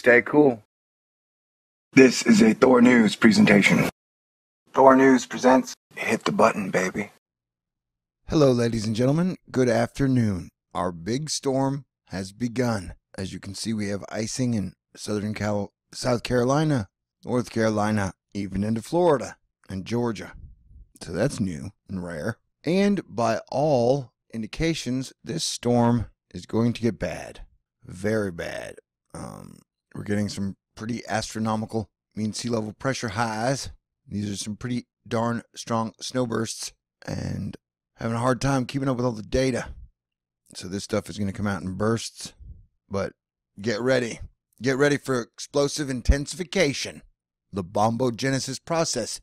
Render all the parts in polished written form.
Stay cool. This is a THORNEWS presentation. THORNEWS presents Hit the Button, Baby. Hello, ladies and gentlemen. Good afternoon. Our big storm has begun. As you can see, we have icing in South Carolina, North Carolina, even into Florida and Georgia. So that's new and rare. And by all indications, this storm is going to get bad. Very bad. We're getting some pretty astronomical mean sea level pressure highs. These are some pretty darn strong snowbursts and having a hard time keeping up with all the data. So this stuff is going to come out in bursts, but get ready. Get ready for explosive intensification. The bombogenesis process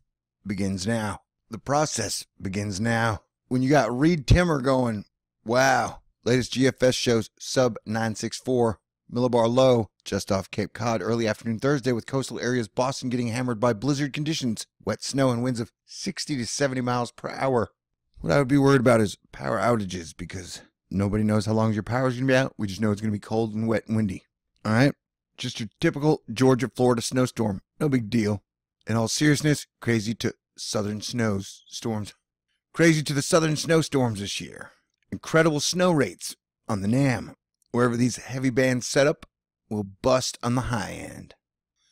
begins now. The process begins now. When you got Reed Timmer going, wow, latest GFS shows sub 964 millibar low just off Cape Cod early afternoon Thursday, with coastal areas Boston getting hammered by blizzard conditions, wet snow, and winds of 60 to 70 miles per hour. What I would be worried about is power outages, because nobody knows how long your power is going to be out. We just know it's going to be cold and wet and windy. All right? Just your typical Georgia, Florida snowstorm. No big deal. In all seriousness, crazy to southern snowstorms. Crazy to the southern snowstorms this year. Incredible snow rates on the NAM. Wherever these heavy bands set up will bust on the high end.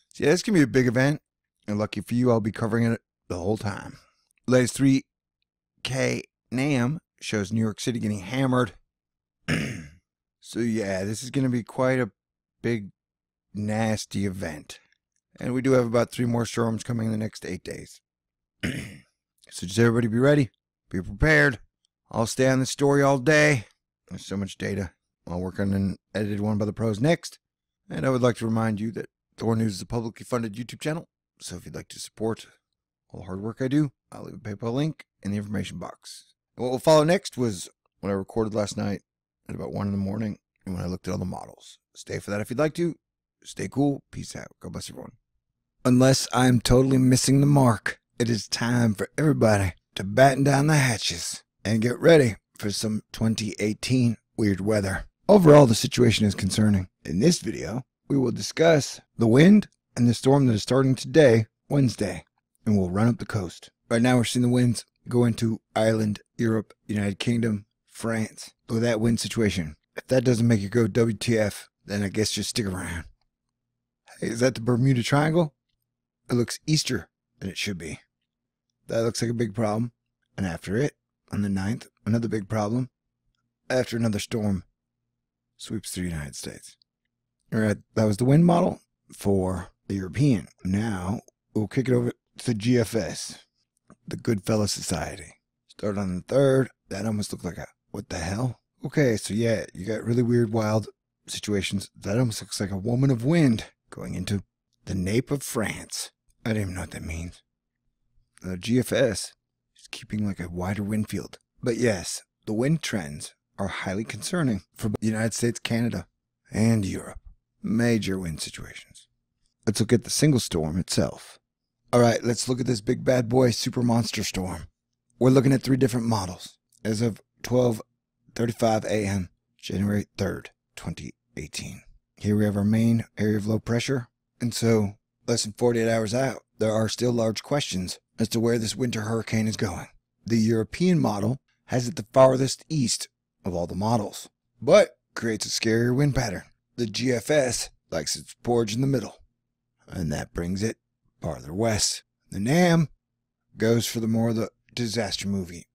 So yeah, this can be a big event. And lucky for you, I'll be covering it the whole time. Latest 3K NAM shows New York City getting hammered. So yeah, this is going to be quite a big, nasty event. And we do have about 3 more storms coming in the next 8 days. So just everybody be ready. Be prepared. I'll stay on this story all day. There's so much data. I'll work on an edited one by the pros next. And I would like to remind you that THORNEWS is a publicly funded YouTube channel. So if you'd like to support all the hard work I do, I'll leave a PayPal link in the information box. And what will follow next was what I recorded last night at about 1 in the morning, and when I looked at all the models. Stay for that if you'd like to. Stay cool. Peace out. God bless everyone. Unless I'm totally missing the mark, it is time for everybody to batten down the hatches and get ready for some 2018 weird weather. Overall, the situation is concerning. In this video, we will discuss the wind and the storm that is starting today, Wednesday, and we'll run up the coast. Right now, we're seeing the winds go into Ireland, Europe, United Kingdom, France. Look at that wind situation. If that doesn't make you go WTF, then I guess just stick around. Hey, is that the Bermuda Triangle? It looks easter than it should be. That looks like a big problem. And after it, on the 9th, another big problem. After another storm sweeps through the United States. All right, that was the wind model for the European. Now, we'll kick it over to the GFS, the Goodfellas Society. Start on the 3rd. That almost looked like a, what the hell? Okay, so yeah, you got really weird, wild situations. That almost looks like a woman of wind going into the nape of France. I don't even know what that means. The GFS is keeping like a wider wind field. But yes, the wind trends are highly concerning for the United States, Canada, and Europe. Major wind situations. Let's look at the single storm itself. All right, let's look at this big bad boy super monster storm. We're looking at 3 different models as of 12:35 a.m., January 3rd, 2018. Here we have our main area of low pressure. And so, less than 48 hours out, there are still large questions as to where this winter hurricane is going. The European model has it the farthest east of all the models, but creates a scarier wind pattern. The GFS likes its porridge in the middle, and that brings it farther west. The NAM goes for the more of the disaster movie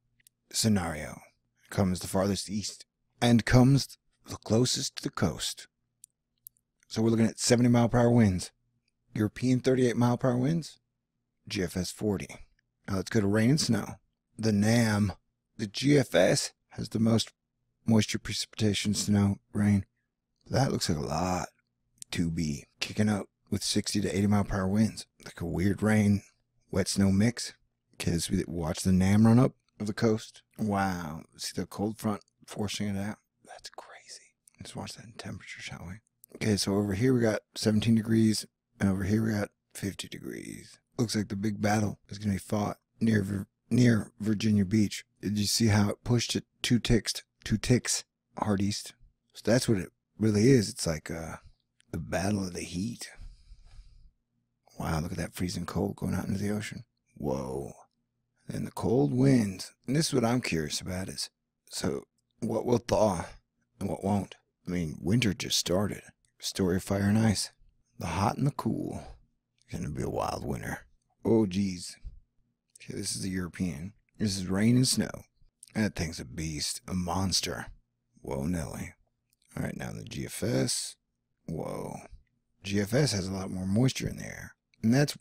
scenario. It comes the farthest east and comes the closest to the coast. So we're looking at 70 mile per hour winds. European 38 mile per hour winds. GFS 40. Now let's go to rain and snow. The NAM, the GFS, has the most moisture, precipitation, snow, rain. That looks like a lot to be kicking up with 60 to 80 mile per hour winds. Like a weird rain, wet snow mix. Kids, we watch the NAM run up of the coast. Wow. See the cold front forcing it out? That's crazy. Let's watch that in temperature, shall we? Okay, so over here we got 17 degrees, and over here we got 50 degrees. Looks like the big battle is going to be fought near Virginia Beach. Did you see how it pushed it 2 ticks hard east? So that's what it really is. It's like The battle of the heat. Wow, look at that freezing cold going out into the ocean. Whoa. And the cold winds. And this is what I'm curious about is, so what will thaw and what won't? I mean, winter just started. Story of fire and ice. The hot and the cool. It's going to be a wild winter. Oh, geez. Okay, this is the European. This is rain and snow. That thing's a beast. A monster. Whoa, Nelly. All right, now the GFS. Whoa. GFS has a lot more moisture in the air. And that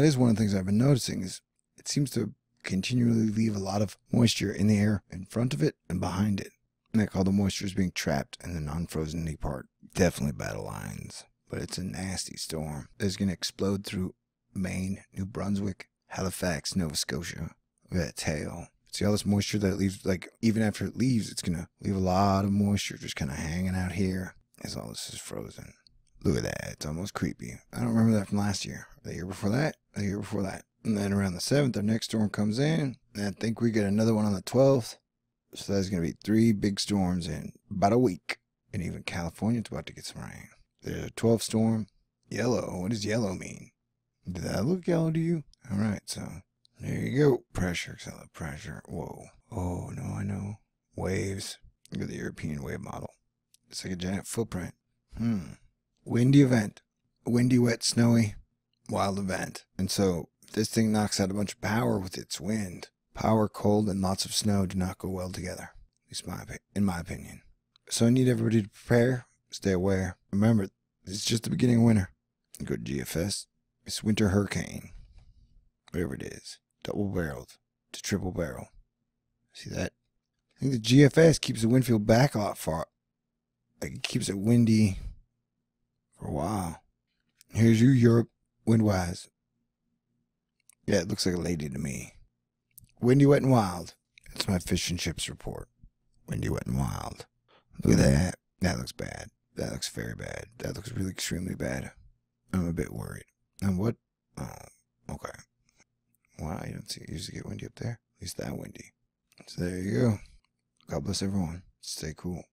is one of the things I've been noticing is it seems to continually leave a lot of moisture in the air in front of it and behind it. And they call the moisture is being trapped in the non-frozen part. Definitely battle lines. But it's a nasty storm. It's going to explode through Maine, New Brunswick, Halifax, Nova Scotia. Look at that tail. See all this moisture that it leaves, like, even after it leaves, it's going to leave a lot of moisture just kind of hanging out here as all this is frozen. Look at that. It's almost creepy. I don't remember that from last year. The year before that. The year before that. And then around the 7th, our next storm comes in. And I think we get another one on the 12th. So that's going to be 3 big storms in about a week. And even California's about to get some rain. There's a 12th storm. Yellow. What does yellow mean? Did that look yellow to you? All right, so there you go. Pressure, pressure. Whoa. Oh, no, I know. Waves. Look at the European wave model. It's like a giant footprint. Windy event. Windy, wet, snowy, wild event. And so if this thing knocks out a bunch of power with its wind, power, cold, and lots of snow do not go well together. At least in my opinion. So I need everybody to prepare, stay aware. Remember, it's just the beginning of winter. Go to GFS. It's winter hurricane. Whatever it is. Double-barreled to triple-barrel. See that? I think the GFS keeps the wind field back a lot far. Like it keeps it windy for a while. Here's you, Europe, wind-wise. Yeah, it looks like a lady to me. Windy, wet, and wild. That's my fish and chips report. Windy, wet, and wild. Look at that. That looks bad. That looks very bad. That looks really extremely bad. I'm a bit worried. And what? Oh, okay. Wow, you don't see it usually get windy up there. At least that windy. So there you go. God bless everyone. Stay cool.